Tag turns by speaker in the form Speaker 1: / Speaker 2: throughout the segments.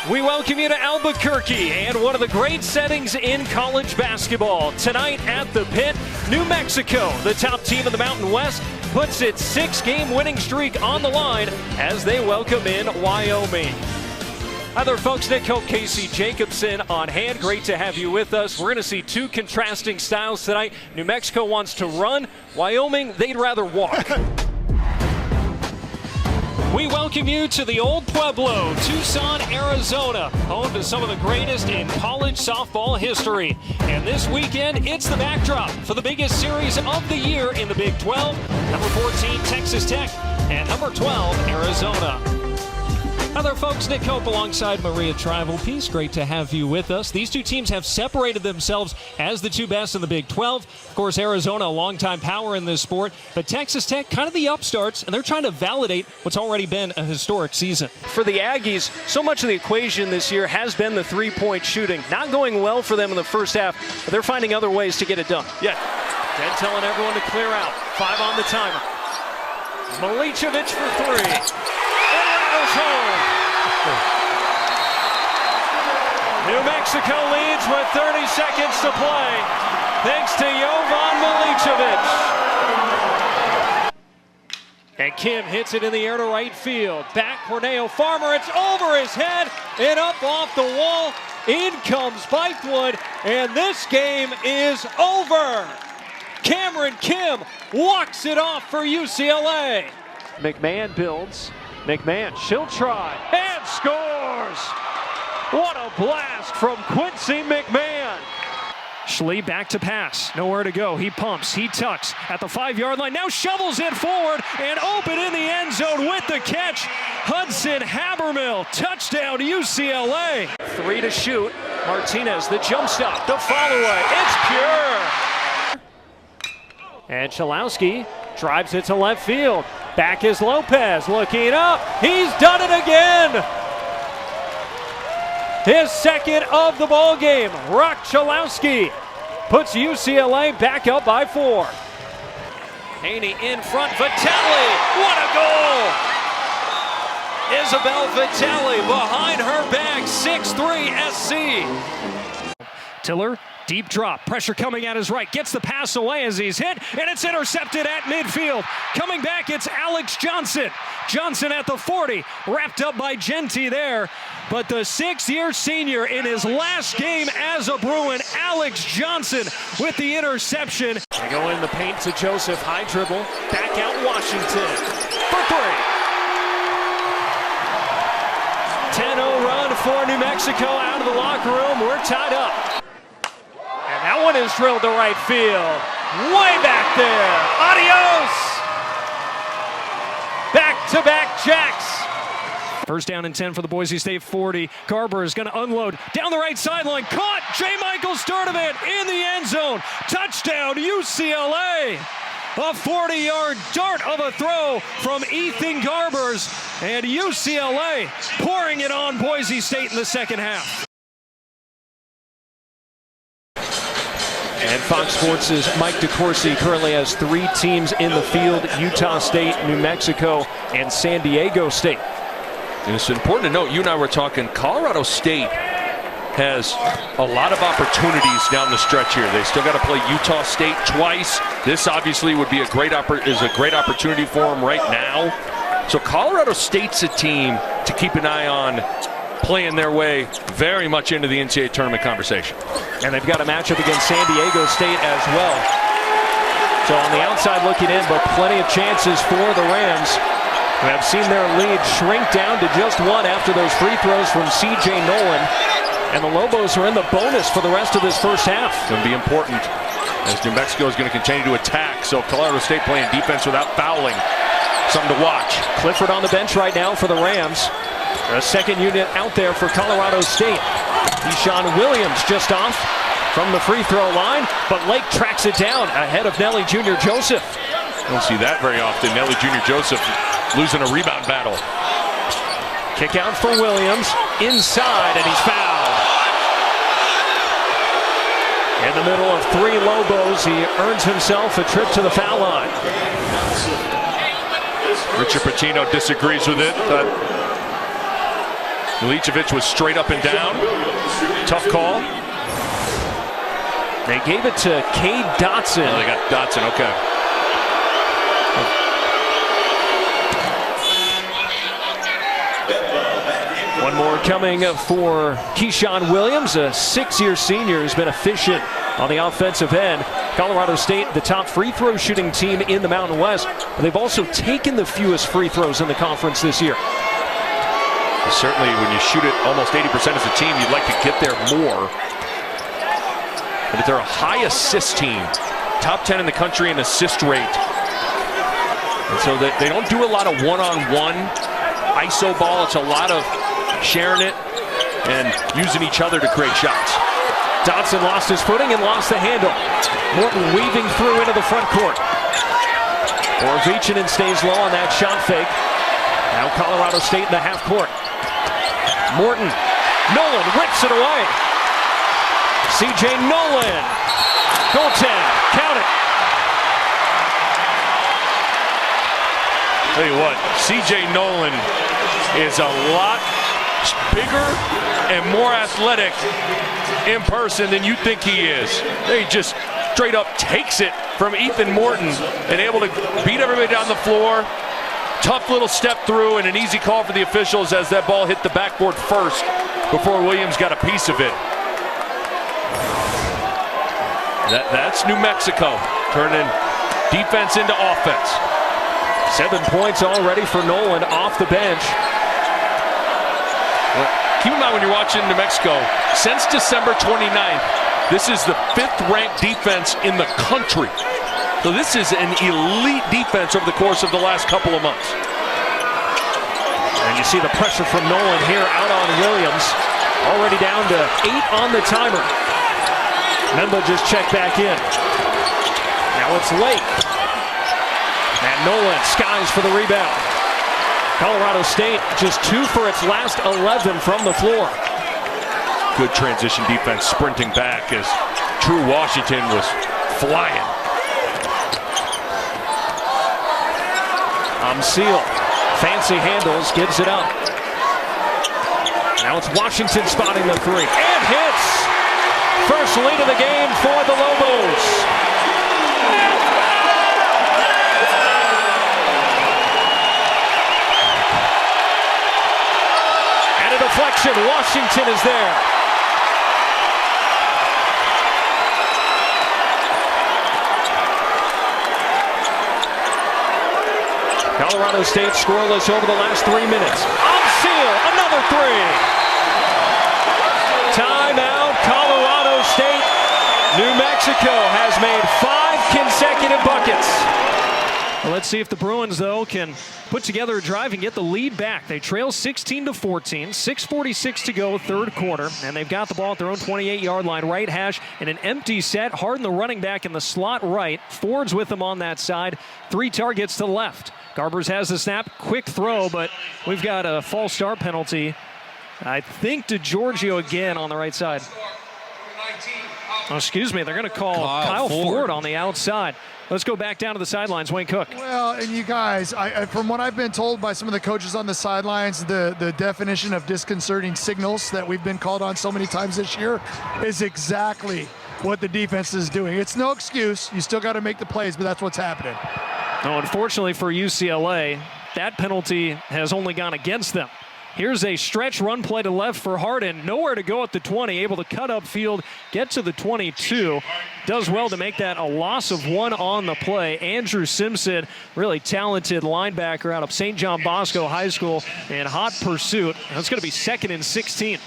Speaker 1: We welcome you to Albuquerque and one of the great settings in college basketball. Tonight at the Pit, New Mexico, the top team in the Mountain West, puts its 6-game winning streak on the line as they welcome in Wyoming. Hi there, folks. Nick Koop, Casey Jacobson on hand. Great to have you with us. We're going to see two contrasting styles tonight. New Mexico wants to run. Wyoming, they'd rather walk. We welcome you to the Old Pueblo, Tucson, Arizona, home to some of the greatest in college softball history. And this weekend, it's the backdrop for the biggest series of the year in the Big 12. Number 14, Texas Tech, and number 12, Arizona. Hi there, folks. Nick Koop alongside Maria Trival-Peace. Great to have you with us. These two teams have separated themselves as the two best in the Big 12. Of course, Arizona, a longtime power in this sport, but Texas Tech, kind of the upstarts, and they're trying to validate what's already been a historic season. For the Aggies, so much of the equation this year has been the three-point shooting. Not going well for them in the first half, but they're finding other ways to get it done. Yeah, Ted telling everyone to clear out. 5 on the timer. Milicevic for 3. And rattles home. New Mexico leads with 30 seconds to play, thanks to Jovan Milicevic. And Kim hits it in the air to right field. Back Corneo Farmer, it's over his head and up off the wall. In comes Bythewood, and this game is over. Cameron Kim walks it off for UCLA. McMahon builds. McMahon, she'll try, and scores! What a blast from Quincy McMahon! Schlee back to pass, nowhere to go. He pumps, he tucks at the 5-yard line, now shovels it forward and open in the end zone with the catch. Hudson Habermill, touchdown UCLA. 3 to shoot, Martinez, the jump stop, the follow away, it's pure! And Chalowski drives it to left field. Back is Lopez, looking up. He's done it again. His second of the ball game. Rock Chalowski puts UCLA back up by 4. Haney in front, Vitelli. What a goal! Isabel Vitelli behind her back, 6'3" SC. Tiller. Deep drop, pressure coming at his right, gets the pass away as he's hit, and it's intercepted at midfield. Coming back, it's Alex Johnson. Johnson at the 40, wrapped up by Genty there. But the 6-year senior in his last game as a Bruin, Alex Johnson with the interception. They go in the paint to Joseph, high dribble, back out Washington for 3. 10-0 run for New Mexico out of the locker room. We're tied up. That one is drilled to right field. Way back there. Adios! Back-to-back jacks. First down and 10 for the Boise State 40. Garber is going to unload down the right sideline. Caught! J. Michael Sturdivant in the end zone. Touchdown UCLA. A 40-yard dart of a throw from Ethan Garbers. And UCLA pouring it on Boise State in the second half. And Fox Sports' Mike DeCourcy currently has 3 teams in the field: Utah State, New Mexico, and San Diego State.
Speaker 2: And it's important to note, you and I were talking, Colorado State has a lot of opportunities down the stretch here. They still got to play Utah State twice. This obviously would be a great opportunity for them right now. So Colorado State's a team to keep an eye on, playing their way very much into the NCAA tournament conversation.
Speaker 1: And they've got a matchup against San Diego State as well. So on the outside looking in, but plenty of chances for the Rams, who have seen their lead shrink down to just 1 after those free throws from C.J. Nolan. And the Lobos are in the bonus for the rest of this first half.
Speaker 2: It's going to be important as New Mexico is going to continue to attack. So Colorado State playing defense without fouling. Something to watch.
Speaker 1: Clifford on the bench right now for the Rams. A second unit out there for Colorado State. Deshaun Williams just off from the free throw line, but Lake tracks it down ahead of Nelly Jr. Joseph.
Speaker 2: Don't see that very often. Nelly Jr. Joseph losing a rebound battle.
Speaker 1: Kick out for Williams, inside, and he's fouled. In the middle of 3 Lobos, he earns himself a trip to the foul line.
Speaker 2: Richard Pitino disagrees with it, but Milicevic was straight up and down. Tough call.
Speaker 1: They gave it to Cade Dotson.
Speaker 2: Oh, they got Dotson, okay.
Speaker 1: One more coming for Keyshawn Williams, a 6-year senior who's been efficient on the offensive end. Colorado State, the top free throw shooting team in the Mountain West. They've also taken the fewest free throws in the conference this year.
Speaker 2: Certainly, when you shoot it almost 80% as a team, you'd like to get there more. But they're a high assist team, top 10 in the country in assist rate. And so they don't do a lot of one-on-one ISO ball. It's a lot of sharing it and using each other to create shots.
Speaker 1: Dotson lost his footing and lost the handle. Morton weaving through into the front court. Borovicinen stays low on that shot fake. Now Colorado State in the half court. Morton, Nolan rips it away. C.J. Nolan, goaltend, count it.
Speaker 2: Tell you what, C.J. Nolan is a lot bigger and more athletic in person than you think he is. He just straight up takes it from Ethan Morton and able to beat everybody down the floor. Tough little step through and an easy call for the officials as that ball hit the backboard first before Williams got a piece of it. That's New Mexico turning defense into offense.
Speaker 1: 7 points already for Nolan off the bench.
Speaker 2: Well, keep in mind when you're watching New Mexico, since December 29th, this is the 5th ranked defense in the country. So this is an elite defense over the course of the last couple of months.
Speaker 1: And you see the pressure from Nolan here out on Williams. Already down to 8 on the timer. Memba just checked back in. Now it's Lake. And Nolan skies for the rebound. Colorado State just 2 for its last 11 from the floor.
Speaker 2: Good transition defense sprinting back as True Washington was flying.
Speaker 1: Seal, fancy handles, gives it up. Now it's Washington spotting the 3 and hits. First lead of the game for the Lobos. And a deflection, Washington is there. Colorado State scoreless over the last 3 minutes. Seal, another 3. Timeout, Colorado State. New Mexico has made 5 consecutive buckets. Well, let's see if the Bruins, though, can put together a drive and get the lead back. They trail 16-14, 6:46 to go, third quarter, and they've got the ball at their own 28-yard line, right hash, in an empty set. Harden, the running back, in the slot right. Ford's with him on that side. 3 targets to the left. Garbers has the snap, quick throw, but we've got a false start penalty. I think to Giorgio again on the right side. Oh, excuse me, they're going to call Kyle Ford on the outside. Let's go back down to the sidelines. Wayne Cook.
Speaker 3: Well, and you guys, from what I've been told by some of the coaches on the sidelines, the definition of disconcerting signals that we've been called on so many times this year is exactly what the defense is doing. It's no excuse. You still got to make the plays, but that's what's happening.
Speaker 1: Oh, unfortunately for UCLA, that penalty has only gone against them. Here's a stretch run play to left for Harden. Nowhere to go at the 20. Able to cut upfield, get to the 22. Does well to make that a loss of 1 on the play. Andrew Simpson, really talented linebacker out of St. John Bosco High School in hot pursuit. It's going to be 2nd and 16.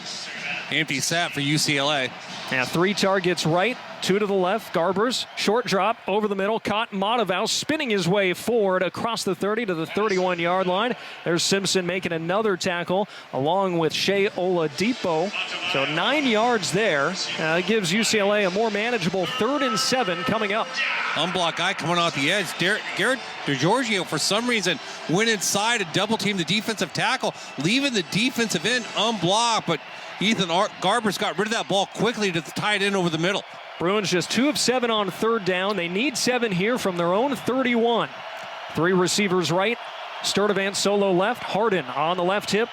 Speaker 4: Empty set for UCLA.
Speaker 1: Now 3 targets right, 2 to the left. Garbers, short drop over the middle. Caught Monteval spinning his way forward across the 30 to the 31-yard line. There's Simpson making another tackle along with Shea Oladipo. So 9 yards there. It gives UCLA a more manageable 3rd and 7 coming up.
Speaker 4: Unblocked guy coming off the edge. Garrett DeGiorgio, for some reason, went inside and double-teamed the defensive tackle, leaving the defensive end unblocked, but Ethan Garbers got rid of that ball quickly to tie it in over the middle.
Speaker 1: Bruins just 2 of 7 on 3rd down. They need 7 here from their own 31. 3 receivers right. Sturdivant solo left. Harden on the left hip.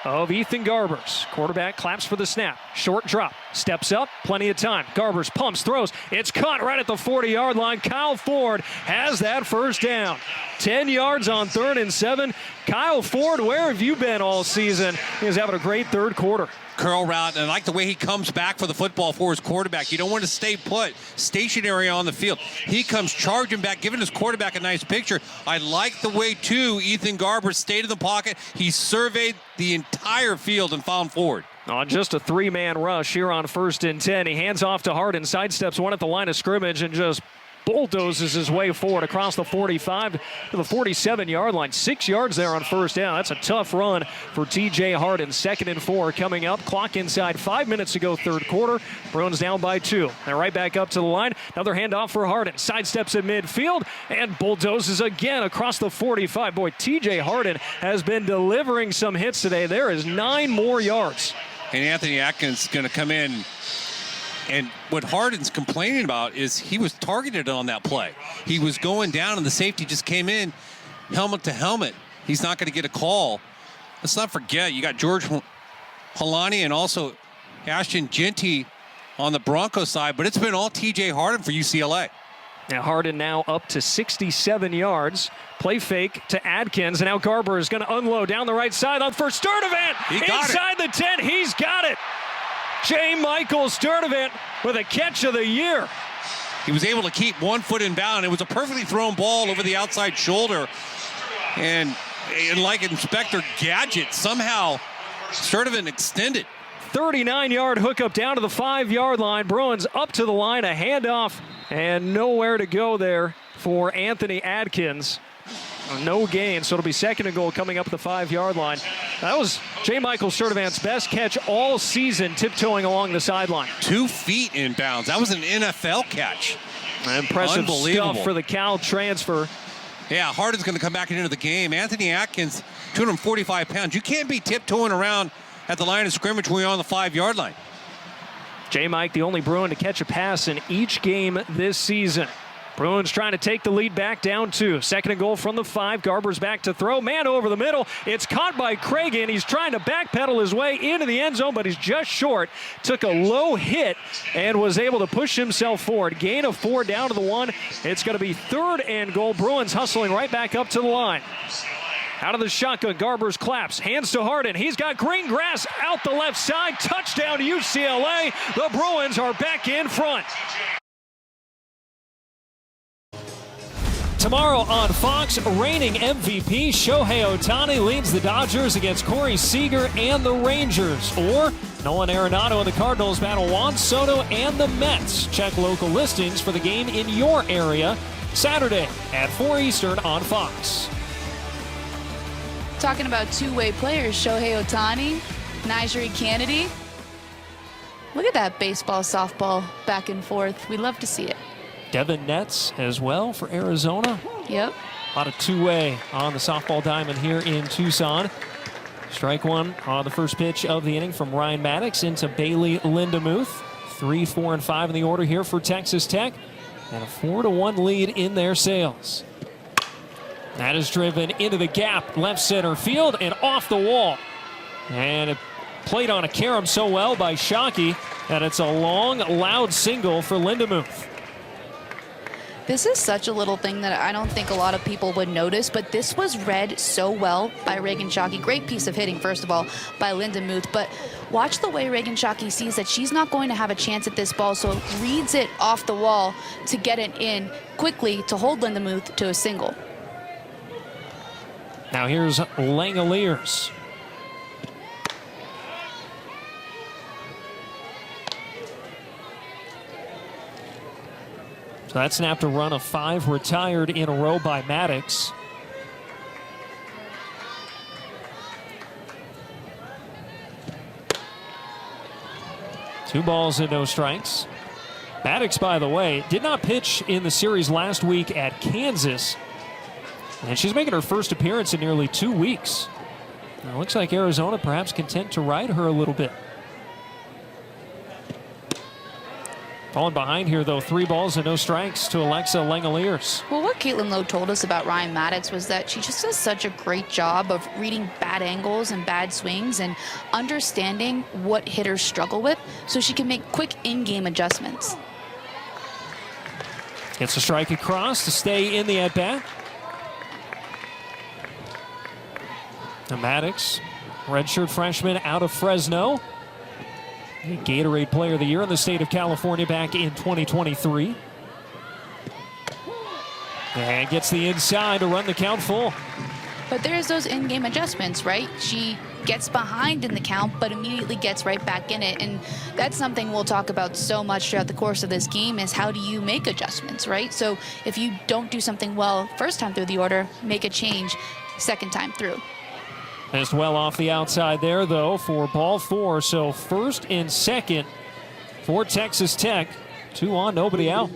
Speaker 1: of Ethan Garbers. Quarterback claps for the snap. Short drop. Steps up. Plenty of time. Garbers pumps, throws. It's caught right at the 40-yard line. Kyle Ford has that first down. 10 yards on 3rd and 7. Kyle Ford, where have you been all season? He's having a great third quarter.
Speaker 4: Curl route, and I like the way he comes back for the football for his quarterback. You don't want to stay put, stationary on the field. He comes charging back, giving his quarterback a nice picture. I like the way, too, Ethan Garber stayed in the pocket. He surveyed the entire field and found Ford.
Speaker 1: On just a 3-man rush here on 1st and 10. He hands off to Harden, sidesteps one at the line of scrimmage, and just bulldozes his way forward across the 45 to the 47-yard line. 6 yards there on first down. That's a tough run for T.J. Harden. 2nd and 4 coming up. Clock inside 5 minutes to go, third quarter. Bruins down by 2. They're right back up to the line. Another handoff for Harden. Sidesteps at midfield and bulldozes again across the 45. Boy, T.J. Harden has been delivering some hits today. There is 9 more yards.
Speaker 4: And Anthony Atkins is going to come in. And what Harden's complaining about is he was targeted on that play. He was going down, and the safety just came in, helmet to helmet. He's not going to get a call. Let's not forget, you got George Holani and also Ashton Genty on the Broncos side, but it's been all T.J. Harden for UCLA.
Speaker 1: Now Harden now up to 67 yards. Play fake to Adkins, and now Garber is going to unload down the right side for Sturdivant. Inside the 10, he's got it. J. Michael Sturdivant with a catch of the year.
Speaker 4: He was able to keep 1 foot in bound. It was a perfectly thrown ball over the outside shoulder. And like Inspector Gadget, somehow Sturdivant extended.
Speaker 1: 39-yard hookup down to the 5-yard line. Bruins up to the line, a handoff, and nowhere to go there for Anthony Adkins. No gain, so it'll be 2nd and goal coming up the 5-yard line. That was J. Michael Sturdivant's best catch all season, tiptoeing along the sideline.
Speaker 4: 2 feet in bounds. That was an NFL catch.
Speaker 1: Impressive stuff for the Cal transfer.
Speaker 4: Yeah, Harden's going to come back into the game. Anthony Atkins, 245 pounds. You can't be tiptoeing around at the line of scrimmage when you're on the 5-yard line.
Speaker 1: J. Mike, the only Bruin to catch a pass in each game this season. Bruins trying to take the lead back down 2. 2nd and goal from the 5. Garber's back to throw. Man over the middle. It's caught by Cragen. He's trying to backpedal his way into the end zone, but he's just short. Took a low hit and was able to push himself forward. Gain of 4 down to the 1. It's going to be 3rd and goal. Bruins hustling right back up to the line. Out of the shotgun, Garber's claps. Hands to Harden. He's got green grass out the left side. Touchdown to UCLA. The Bruins are back in front. Tomorrow on Fox, reigning MVP Shohei Ohtani leads the Dodgers against Corey Seager and the Rangers. Or Nolan Arenado and the Cardinals battle Juan Soto and the Mets. Check local listings for the game in your area Saturday at 4 Eastern on Fox.
Speaker 5: Talking about two-way players, Shohei Ohtani, Najee Kennedy. Look at that baseball, softball back and forth. We love to see it.
Speaker 1: Devin Netz as well for Arizona.
Speaker 5: Yep.
Speaker 1: A lot of two-way on the softball diamond here in Tucson. Strike one on the first pitch of the inning from Ryan Maddox into Bailey Lindemuth. 3, 4, and 5 in the order here for Texas Tech. And a 4-1 lead in their sales. That is driven into the gap, left center field, and off the wall. And it played on a carom so well by Shockey that it's a long, loud single for Lindemuth.
Speaker 5: This is such a little thing that I don't think a lot of people would notice, but this was read so well by Reagan Shockey. Great piece of hitting, first of all, by Lindemuth. But watch the way Reagan Shockey sees that she's not going to have a chance at this ball, so reads it off the wall to get it in quickly to hold Lindemuth to a single.
Speaker 1: Now here's Langoliers. So that snapped a run of 5 retired in a row by Maddox. Two balls and no strikes. Maddox, by the way, did not pitch in the series last week at Kansas. And she's making her first appearance in nearly 2 weeks. It looks like Arizona perhaps content to ride her a little bit. Falling behind here, though, 3 balls and no strikes to Alexa Langoliers.
Speaker 5: Well, what Caitlin Lowe told us about Ryan Maddox was that she just does such a great job of reading bad angles and bad swings and understanding what hitters struggle with so she can make quick in-game adjustments.
Speaker 1: Gets a strike across to stay in the at-bat. And Maddox, redshirt freshman out of Fresno. Gatorade Player of the Year in the state of California back in 2023. And gets the inside to run the count full.
Speaker 5: But there's those in-game adjustments, right? She gets behind in the count, but immediately gets right back in it. And that's something we'll talk about so much throughout the course of this game is how do you make adjustments, right? So if you don't do something well first time through the order, make a change second time through.
Speaker 1: Just well off the outside there, though, for ball 4. So first and second for Texas Tech. 2 on, nobody out.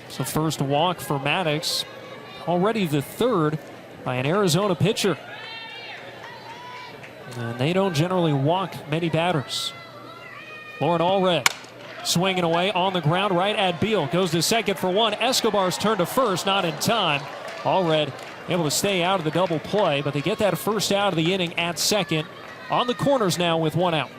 Speaker 1: So first walk for Maddox. Already the 3rd by an Arizona pitcher. And they don't generally walk many batters. Lauren Allred swinging away on the ground right at Beal. Goes to second for 1. Escobar's turn to first, not in time. Allred able to stay out of the double play, but they get that first out of the inning at second. On the corners now with 1 out.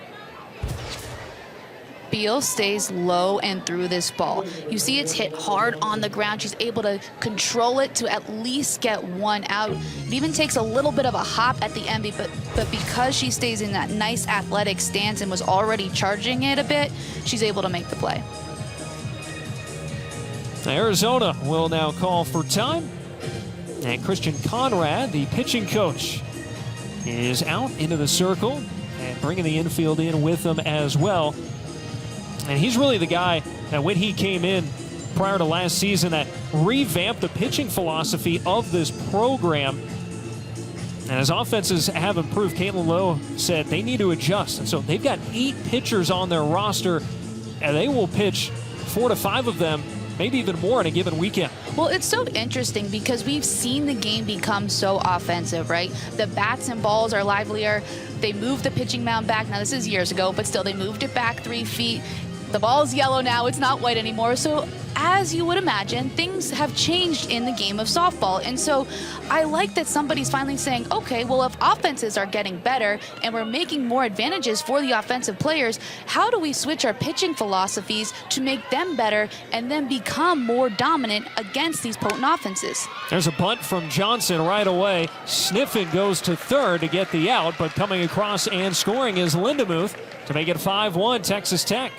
Speaker 5: Beal stays low and through this ball. You see it's hit hard on the ground. She's able to control it to at least get 1 out. It even takes a little bit of a hop at the end, but because she stays in that nice athletic stance and was already charging it a bit, she's able to make the play.
Speaker 1: Arizona will now call for time. And Christian Conrad, the pitching coach, is out into the circle and bringing the infield in with them as well. And he's really the guy that when he came in prior to last season that revamped the pitching philosophy of this program. And as offenses have improved, Caitlin Lowe said they need to adjust. And so they've got 8 pitchers on their roster, and they will pitch 4 to 5 of them, maybe even more in a given weekend.
Speaker 5: Well, it's so interesting because we've seen the game become so offensive, right? The bats and balls are livelier. They moved the pitching mound back. Now, this is years ago, but still, they moved it back 3 feet. The ball's yellow now. It's not white anymore. So as you would imagine, things have changed in the game of softball. And so I like that somebody's finally saying, okay, well, if offenses are getting better and we're making more advantages for the offensive players, how do we switch our pitching philosophies to make them better and then become more dominant against these potent offenses?
Speaker 1: There's a bunt from Johnson right away. Sniffen goes to third to get the out, but coming across and scoring is Lindemuth to make it 5-1 Texas Tech.